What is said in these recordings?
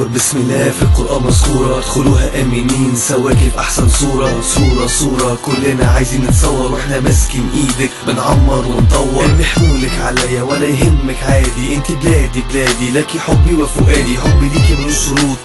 أكبر بسم الله في القرآن مذكورة، ادخلوها آمنين سواكي في أحسن صورة. صورة كلنا عايزين نتصور واحنا ماسكين ايدك بنعمر ونطور. ارمي حمولك عليا ولا يهمك عادي، انت بلادي لكي حبي وفؤادي. حبي ليكي ملوش شروط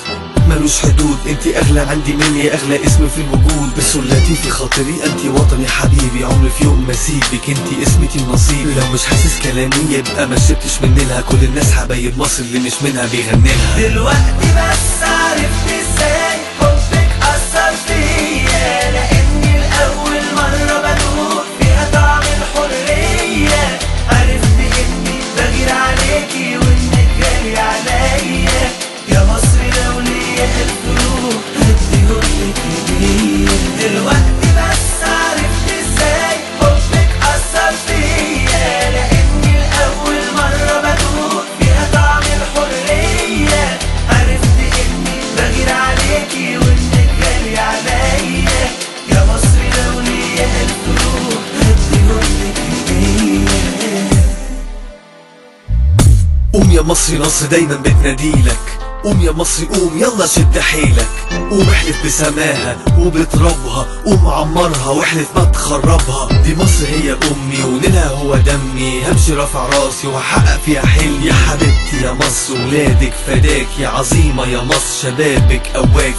ملوش حدود، انت اغلى عندي مني اغلى اسم في الوجود. بسلتي في خاطري انت وطني حبيبي، عمري في يوم ما اسيبك انت اسمتي النصيب. لو مش حاسس كلامي يبقى ما شربتش مننا، كل الناس حبايب مصر اللي مش منها بيغني لها. دلوقتي بس عرفت ازاي حبك اثر فيا، لاني لاول مرة بدوق فيها طعم الحرية. عرفت اني بغير عليكي وانك غالي عليا، يا مصر لو ليا الفروق هديهولك هدية. دلوقتي بس عرفت ازاي حبك اثر فيا، لاني لاول مرة بدوق فيها طعم الحرية. عرفت اني بغير عليكي وانك غالي عليا، يا مصر لو ليا الفروق هديهولك هدية. قوم يا مصري نصر دايما بتناديلك، قوم يا مصري قوم يلا شد حيلك. قوم احلف بسماها وبترابها، قوم عمرها واحلف ما تخربها. دي مصر هي امي ونيلها هو دمي، همشي رافع راسي وهحقق فيها حلمي. يا حبيبتي يا مصر ولادك فداك، يا عظيمة يا مصر شبابك قواك.